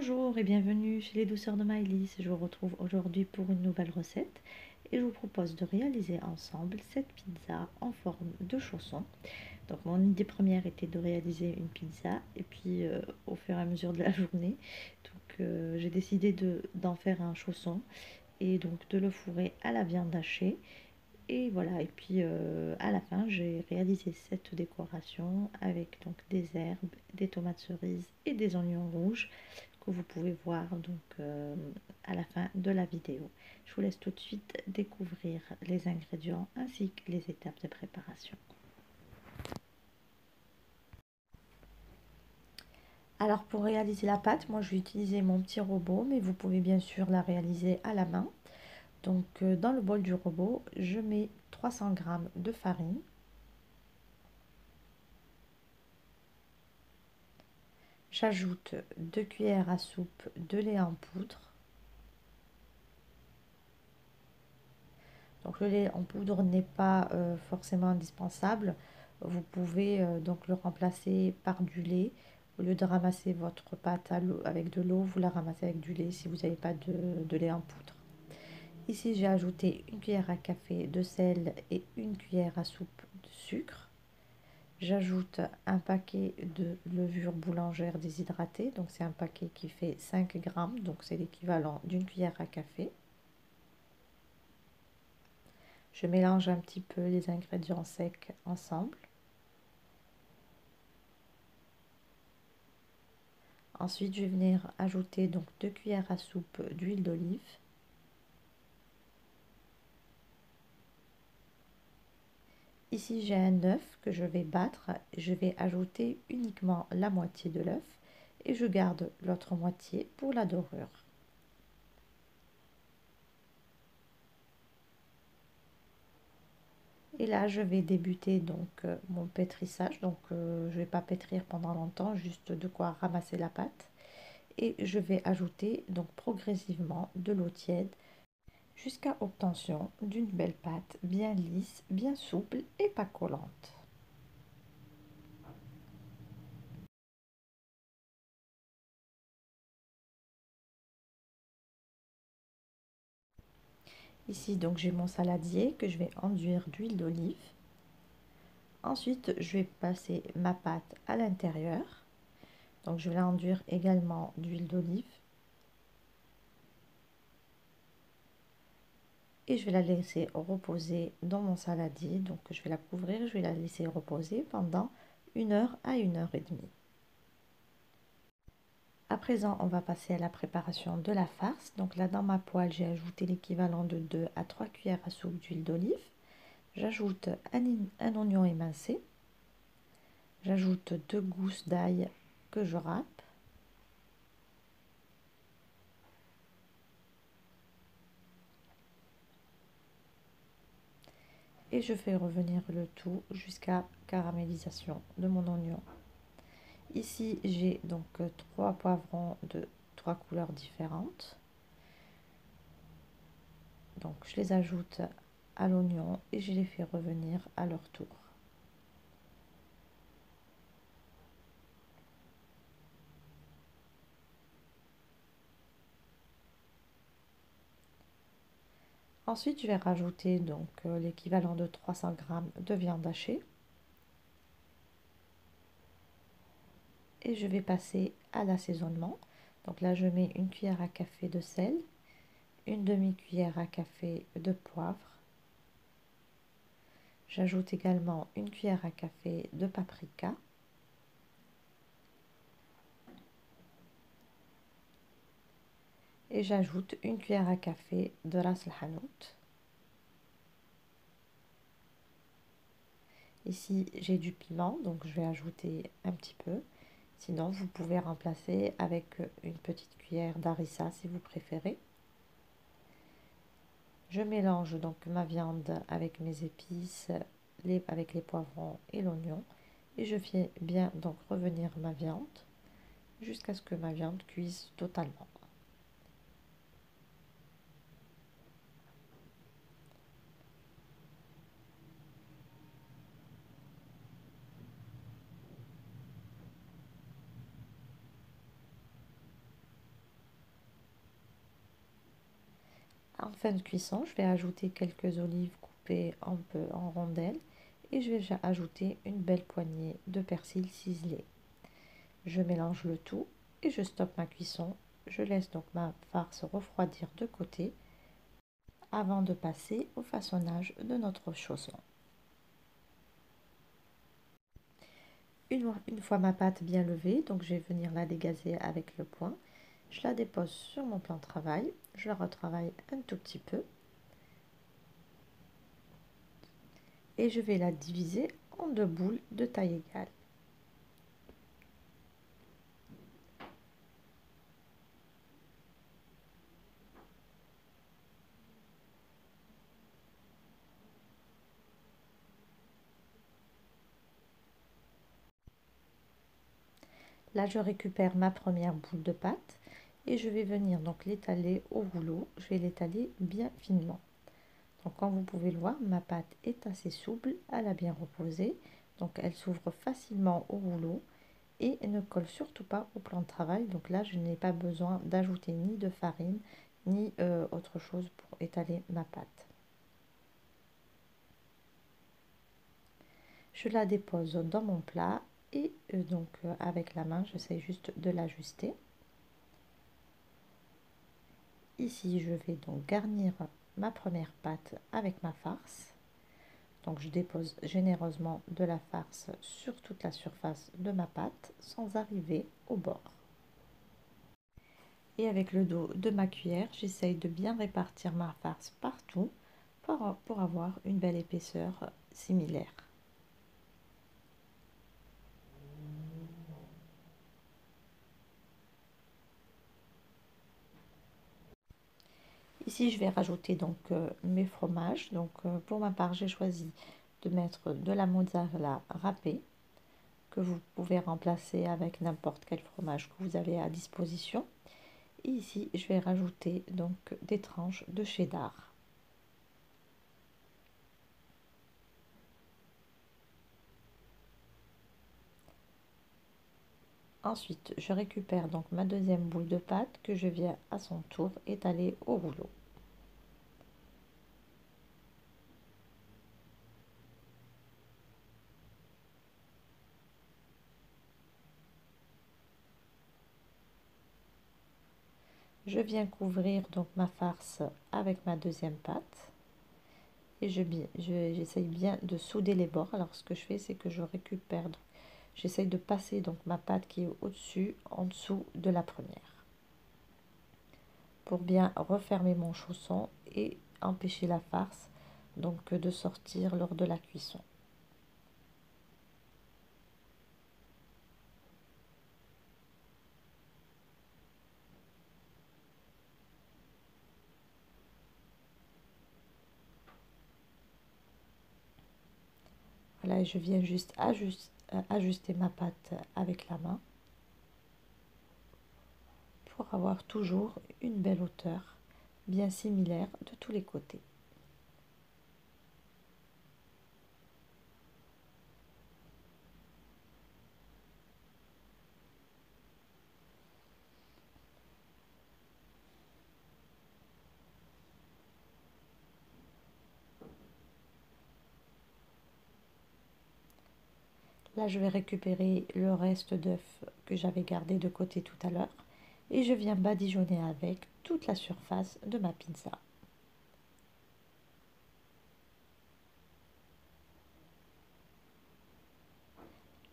Bonjour et bienvenue chez les douceurs de Maëlys. Je vous retrouve aujourd'hui pour une nouvelle recette et je vous propose de réaliser ensemble cette pizza en forme de chausson. Donc mon idée première était de réaliser une pizza et puis au fur et à mesure de la journée, j'ai décidé d'en faire un chausson et donc de le fourrer à la viande hachée. Et voilà, et puis à la fin, j'ai réalisé cette décoration avec donc des herbes, des tomates cerises et des oignons rouges que vous pouvez voir donc à la fin de la vidéo. Je vous laisse tout de suite découvrir les ingrédients ainsi que les étapes de préparation. Alors pour réaliser la pâte, moi je vais utiliser mon petit robot, mais vous pouvez bien sûr la réaliser à la main. Donc dans le bol du robot, je mets 300 g de farine. J'ajoute 2 cuillères à soupe de lait en poudre. Donc le lait en poudre n'est pas forcément indispensable. Vous pouvez donc le remplacer par du lait. Au lieu de ramasser votre pâte à l'eau avec de l'eau, vous la ramassez avec du lait si vous n'avez pas de lait en poudre. Ici, j'ai ajouté une cuillère à café de sel et une cuillère à soupe de sucre. J'ajoute un paquet de levure boulangère déshydratée. Donc c'est un paquet qui fait 5 grammes, donc c'est l'équivalent d'une cuillère à café. Je mélange un petit peu les ingrédients secs ensemble. Ensuite, je vais venir ajouter donc 2 cuillères à soupe d'huile d'olive. Ici, j'ai un œuf que je vais battre. Je vais ajouter uniquement la moitié de l'œuf et je garde l'autre moitié pour la dorure. Et là, je vais débuter donc mon pétrissage. Donc, je ne vais pas pétrir pendant longtemps, juste de quoi ramasser la pâte. Et je vais ajouter donc progressivement de l'eau tiède jusqu'à obtention d'une belle pâte bien lisse, bien souple et pas collante. Ici donc j'ai mon saladier que je vais enduire d'huile d'olive. Ensuite je vais passer ma pâte à l'intérieur. Donc je vais l'enduire également d'huile d'olive. Et je vais la laisser reposer dans mon saladier. Donc je vais la couvrir, je vais la laisser reposer pendant 1 heure à 1 heure et demie. À présent, on va passer à la préparation de la farce. Donc là, dans ma poêle, j'ai ajouté l'équivalent de 2 à 3 cuillères à soupe d'huile d'olive. J'ajoute un oignon émincé. J'ajoute 2 gousses d'ail que je râpe. Et je fais revenir le tout jusqu'à caramélisation de mon oignon. Ici, j'ai donc 3 poivrons de 3 couleurs différentes. Donc je les ajoute à l'oignon et je les fais revenir à leur tour. Ensuite, je vais rajouter donc l'équivalent de 300 g de viande hachée. Et je vais passer à l'assaisonnement. Donc là, je mets une cuillère à café de sel, une demi-cuillère à café de poivre. J'ajoute également une cuillère à café de paprika. Et j'ajoute une cuillère à café de ras el hanout. Ici, j'ai du piment, donc je vais ajouter un petit peu. Sinon, vous pouvez remplacer avec une petite cuillère d'harissa si vous préférez. Je mélange donc ma viande avec mes épices, avec les poivrons et l'oignon. Et je fais bien donc revenir ma viande jusqu'à ce que ma viande cuise totalement. En fin de cuisson, je vais ajouter quelques olives coupées un peu en rondelles et je vais ajouter une belle poignée de persil ciselé. Je mélange le tout et je stoppe ma cuisson. Je laisse donc ma farce refroidir de côté avant de passer au façonnage de notre chausson. Une fois ma pâte bien levée, donc je vais venir la dégazer avec le poing. Je la dépose sur mon plan de travail, je la retravaille un tout petit peu et je vais la diviser en deux boules de taille égale. Là, je récupère ma première boule de pâte et je vais venir donc l'étaler au rouleau. Je vais l'étaler bien finement. Donc, comme vous pouvez le voir, ma pâte est assez souple, elle a bien reposé. Donc, elle s'ouvre facilement au rouleau et ne colle surtout pas au plan de travail. Donc là, je n'ai pas besoin d'ajouter ni de farine ni autre chose pour étaler ma pâte. Je la dépose dans mon plat et avec la main, j'essaie juste de l'ajuster. Ici, je vais donc garnir ma première pâte avec ma farce. Donc je dépose généreusement de la farce sur toute la surface de ma pâte sans arriver au bord. Et avec le dos de ma cuillère, j'essaye de bien répartir ma farce partout pour avoir une belle épaisseur similaire. Ici, je vais rajouter donc mes fromages. Donc pour ma part, j'ai choisi de mettre de la mozzarella râpée que vous pouvez remplacer avec n'importe quel fromage que vous avez à disposition. Et ici, je vais rajouter donc des tranches de cheddar. Ensuite, je récupère donc ma deuxième boule de pâte que je viens à son tour étaler au rouleau. Je viens couvrir donc ma farce avec ma deuxième pâte et j'essaye bien de souder les bords. Alors ce que je fais, c'est que je récupère, j'essaye de passer donc ma pâte qui est au-dessus, en dessous de la première, pour bien refermer mon chausson et empêcher la farce donc de sortir lors de la cuisson. Voilà, je viens juste ajuster ma pâte avec la main pour avoir toujours une belle hauteur bien similaire de tous les côtés. Là, je vais récupérer le reste d'œuf que j'avais gardé de côté tout à l'heure et je viens badigeonner avec toute la surface de ma pizza.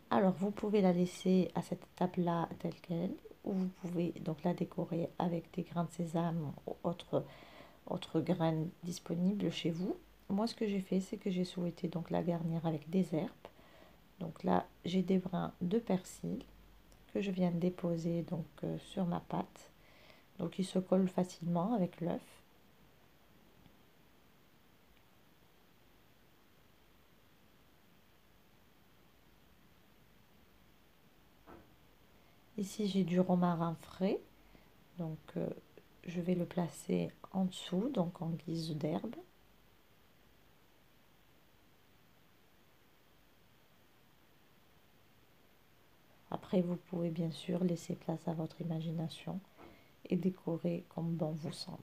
Alors, vous pouvez la laisser à cette étape-là telle qu'elle, ou vous pouvez donc la décorer avec des grains de sésame ou autres graines disponibles chez vous. Moi, ce que j'ai fait, c'est que j'ai souhaité donc la garnir avec des herbes. Donc là, j'ai des brins de persil que je viens de déposer donc sur ma pâte. Donc ils se collent facilement avec l'œuf. Ici, j'ai du romarin frais. Donc je vais le placer en dessous, donc en guise d'herbe. Après, vous pouvez bien sûr laisser place à votre imagination et décorer comme bon vous semble.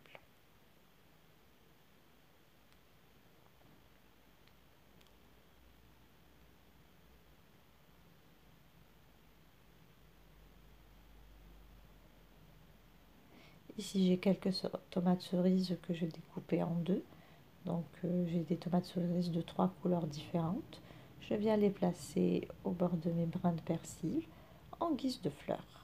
Ici, j'ai quelques tomates cerises que j'ai découpées en deux. Donc, j'ai des tomates cerises de 3 couleurs différentes. Je viens les placer au bord de mes brins de persil en guise de fleurs.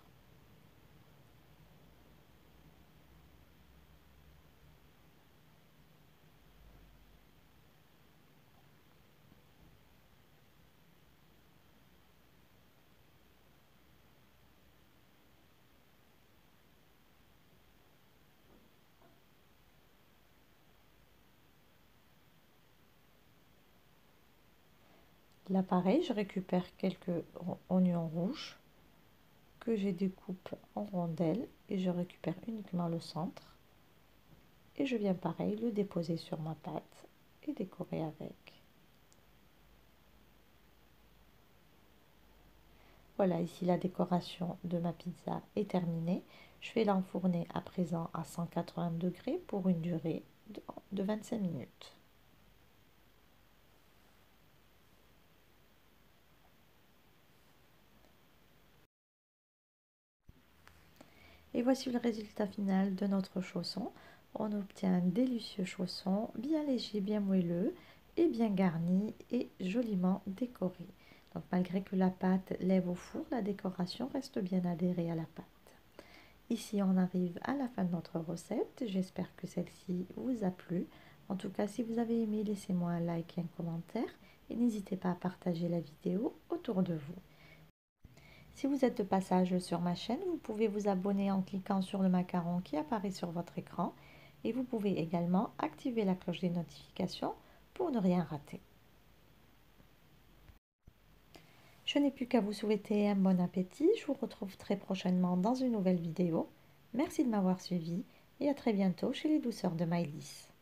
Là, pareil, je récupère quelques oignons rouges que je découpe en rondelles et je récupère uniquement le centre. Et je viens pareil le déposer sur ma pâte et décorer avec. Voilà, ici la décoration de ma pizza est terminée. Je vais l'enfourner à présent à 180 degrés pour une durée de 25 minutes. Et voici le résultat final de notre chausson. On obtient un délicieux chausson, bien léger, bien moelleux et bien garni et joliment décoré. Donc malgré que la pâte lève au four, la décoration reste bien adhérée à la pâte. Ici, on arrive à la fin de notre recette. J'espère que celle-ci vous a plu. En tout cas, si vous avez aimé, laissez-moi un like et un commentaire. Et n'hésitez pas à partager la vidéo autour de vous. Si vous êtes de passage sur ma chaîne, vous pouvez vous abonner en cliquant sur le macaron qui apparaît sur votre écran. Et vous pouvez également activer la cloche des notifications pour ne rien rater. Je n'ai plus qu'à vous souhaiter un bon appétit. Je vous retrouve très prochainement dans une nouvelle vidéo. Merci de m'avoir suivi et à très bientôt chez les douceurs de Maëlys.